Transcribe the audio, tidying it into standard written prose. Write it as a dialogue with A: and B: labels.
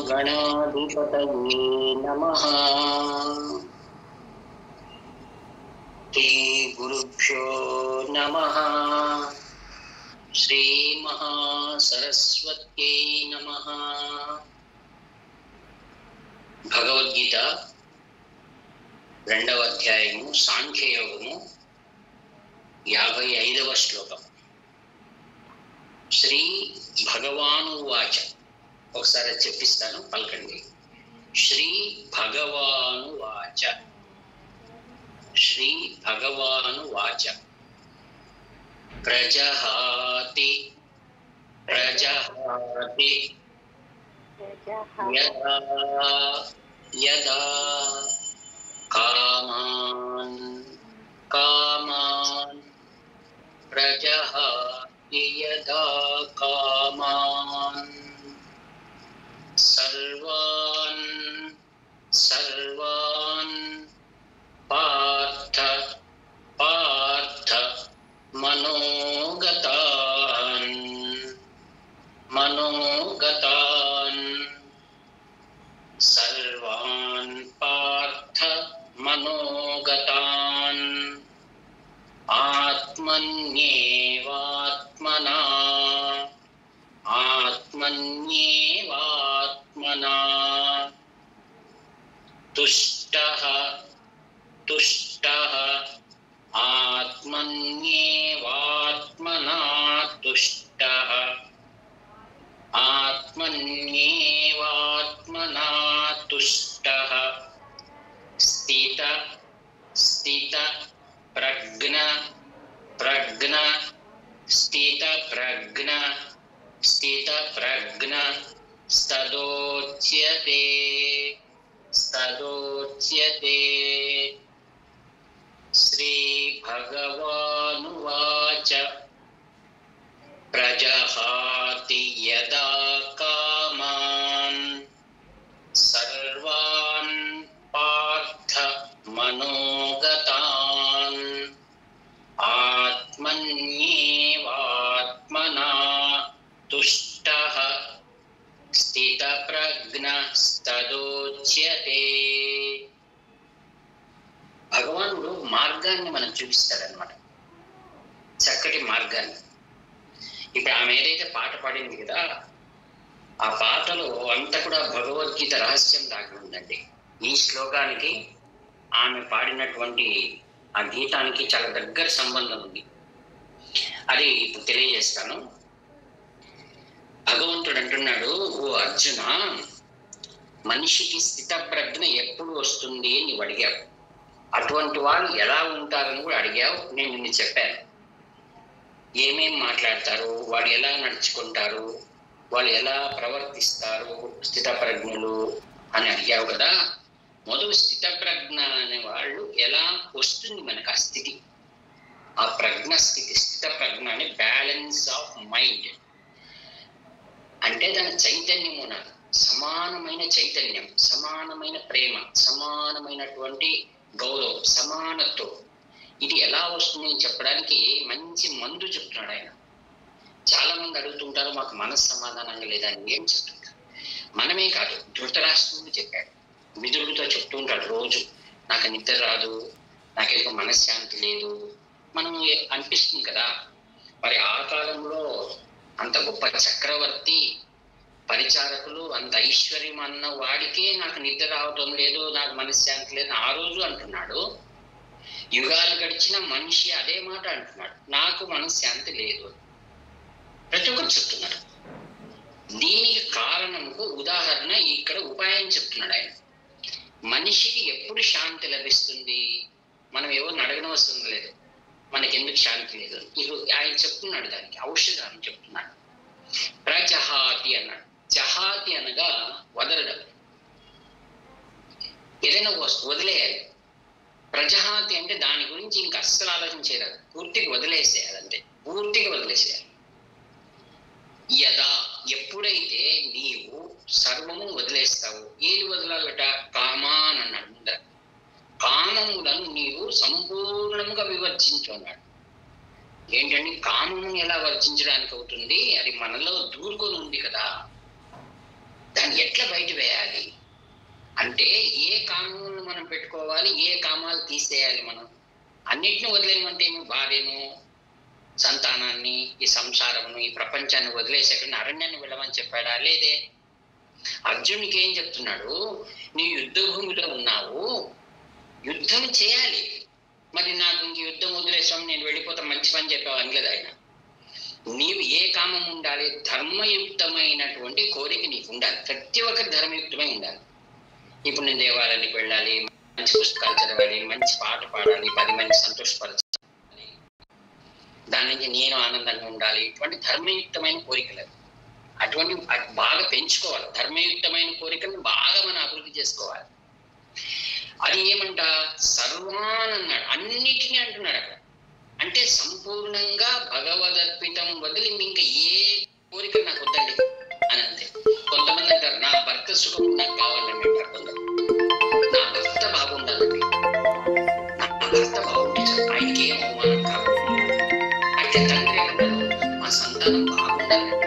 A: గణాధిపతయే నమః. శ్రీ గురుభ్యో నమః. శ్రీ మహాసరస్వత్యై నమః. భగవద్గీత 2వ అధ్యాయము సాంఖ్యయోగము 55వ శ్లోకం. శ్రీ భగవానువాచ. ఒకసారి చెప్పిస్తాను, పలకండి. శ్రీ భగవానువాచ. శ్రీ భగవానువాచ. ప్రజహాతి ప్రజహాతి యదా యదా కామాన్ కామాన్ ప్రజహాతి యదా కామాన్ సర్వాన్ సర్వాన్ పార్థ పార్థ మనోగతాన్ మనోగతాన్ సర్వాన్ పార్థ మనోగతాన్ ఆత్మన్యేవాత్మనా ఆత్మన్యేవాత్మనా తుష్టః తుష్టః ఆత్మన్యేవాత్మనా తుష్టః ఆత్మన్యేవాత్మనా తుష్టః స్థిత స్థిత ప్రజ్ఞ ప్రజ్ఞ స్థిత ప్రజ్ఞ స్థిత ప్రజ్ఞ స్తదోచ్యతే స్తదోచ్యతే. శ్రీ భగవానువాచ. ప్రజహాతి యదా కామాన్ సర్వాన్ పార్థ మనోగతాన్ ఆత్మన్యేవాత్మనా తుష్టః స్థితప్రజ్ఞ స్తదోచ్యతే. భగవానుడు మార్గాన్ని మనకు చూపిస్తాడనమాట, చక్కటి మార్గాన్ని. ఇప్పుడు ఆమె ఏదైతే పాట పాడింది కదా, ఆ పాటలో అంతా కూడా భగవద్గీత రహస్యం దాగి ఉందండి. ఈ శ్లోకానికి ఆమె పాడినటువంటి ఆ గీతానికి చాలా దగ్గర సంబంధం ఉంది. అది ఇప్పుడు తెలియజేస్తాను. భగవంతుడు అంటున్నాడు, ఓ అర్జున, మనిషికి స్థితప్రజ్ఞ ఎప్పుడు వస్తుంది అని నువ్వు అడిగావు. అటువంటి వాళ్ళు ఎలా ఉంటారని కూడా అడిగావు. నేను నిన్ను చెప్పాను, ఏమేం మాట్లాడతారు, వాళ్ళు ఎలా నడుచుకుంటారు, వాళ్ళు ఎలా ప్రవర్తిస్తారు స్థితప్రజ్ఞులు అని అడిగావు కదా. మొదలు స్థితప్రజ్ఞ అనే వాళ్ళు ఎలా వస్తుంది మనకు ఆ స్థితి, ఆ ప్రజ్ఞ స్థితి. స్థితప్రజ్ఞ అనే బ్యాలెన్స్ ఆఫ్ మైండ్ అంటే దాని చైతన్యము, నాకు సమానమైన చైతన్యం, సమానమైన ప్రేమ, సమానమైనటువంటి గౌరవం, సమానత్వం. ఇది ఎలా వస్తుంది అని చెప్పడానికి మంచి మందు చెప్తున్నాడు ఆయన. చాలా మంది అడుగుతుంటారు, మాకు మనసు సమాధానంగా లేదని. ఏం చెప్తుంటారు? మనమే కాదు, ధృతరాష్ట్రుడు చెప్పాడు, మిత్రుడితో చెప్తూ ఉంటాడు రోజు, నాకు నిద్ర రాదు, నాకేదో మనశ్శాంతి లేదు. మనం అనిపిస్తుంది కదా. మరి ఆ కాలంలో అంత గొప్ప చక్రవర్తి, పరిచారకులు, అంత ఐశ్వర్యం అన్న వాడికే నాకు నిద్ర రావటం లేదు, నాకు మనశ్శాంతి లేదు ఆ రోజు అంటున్నాడు. యుగాలు గడిచిన మనిషి అదే మాట అంటున్నాడు, నాకు మనశ్శాంతి లేదు. ప్రతి ఒక్కరు చెప్తున్నారు. దీనికి కారణంకు ఉదాహరణ ఇక్కడ ఉపాయం చెప్తున్నాడు ఆయన. మనిషికి ఎప్పుడు శాంతి లభిస్తుంది? మనం ఎవరిని అడగనవసరం లేదు, మనకెందుకు శాంతి లేదు. ఇప్పుడు ఆయన చెప్తున్నాడు, దానికి ఔషధాన్ని చెప్తున్నాడు. ప్రజహాతి అన్నాడు. జహాతి అనగా వదలడం, ఏదైనా వదిలేయాలి. ప్రజహాతి అంటే దాని గురించి ఇంకా అస్సలు ఆలోచించేయాలి, పూర్తిగా వదిలేసేయాలి, అంతే, పూర్తిగా వదిలేసేయాలి. యదా, ఎప్పుడైతే నీవు సర్వము వదిలేస్తావు. ఏది వదలాలట? కామాన్ అన్నాడు ముందర. కామములను నీవు సంపూర్ణంగా వివర్జించు అన్నాడు. ఏంటండి కామము ఎలా వర్జించడానికి అవుతుంది? అది మనలో దూరుకొని ఉంది కదా. దాన్ని ఎట్లా బయట వేయాలి అంటే ఏ కామాలను మనం పెట్టుకోవాలి, ఏ కామాలు తీసేయాలి. మనం అన్నిటిని వదిలేయమంటే భార్యను, సంతానాన్ని, ఈ సంసారమును, ఈ ప్రపంచాన్ని వదిలేసి ఎక్కడ అరణ్యాన్ని వెళ్ళమని చెప్పాడా? లేదే. అర్జునుడికి ఏం చెప్తున్నాడు? నీ యుద్ధ భూమిలో ఉన్నావు, యుద్ధం చేయాలి. మరి నాకు ఇంక యుద్ధం వదిలేసాం, నేను వెళ్ళిపోతా, మంచి పని చెప్పావు అనలేదు ఆయన. నీవు ఏ కామం ఉండాలి? ధర్మయుక్తమైనటువంటి కోరిక నీకు ఉండాలి. ప్రతి ఒక్కరి ధర్మయుక్తమై ఉండాలి. ఇప్పుడు నేను దేవాలయానికి వెళ్ళాలి, మంచి పుస్తకాలు చదవాలి, మంచి పాట పాడాలి, 10 మంది సంతోషపరచాలి, దాని నుంచి నేను ఆనందంగా ఉండాలి. ఇటువంటి ధర్మయుక్తమైన కోరికలు అటువంటి బాగా పెంచుకోవాలి. ధర్మయుక్తమైన కోరికలను బాగా మనం అభివృద్ధి చేసుకోవాలి. అది ఏమంట? సర్వాన్ అన్నాడు, అన్నిటినీ అంటున్నాడు అక్కడ. అంటే సంపూర్ణంగా భగవదర్పితం వదిలి ఇంకా ఏ కోరిక నాకు వద్దండి అని అంతే. కొంతమంది అంటారు నా భర్త సుఖం నాకు కావాలండి అంటారు కొందరు. నా భర్త బాగుండాలండి, నా భర్త బాగుంటే ఆయనకి ఏం అవమానం కావాలి. అయితే తండ్రి అంటారు మా సంతానం బాగుండాలండి,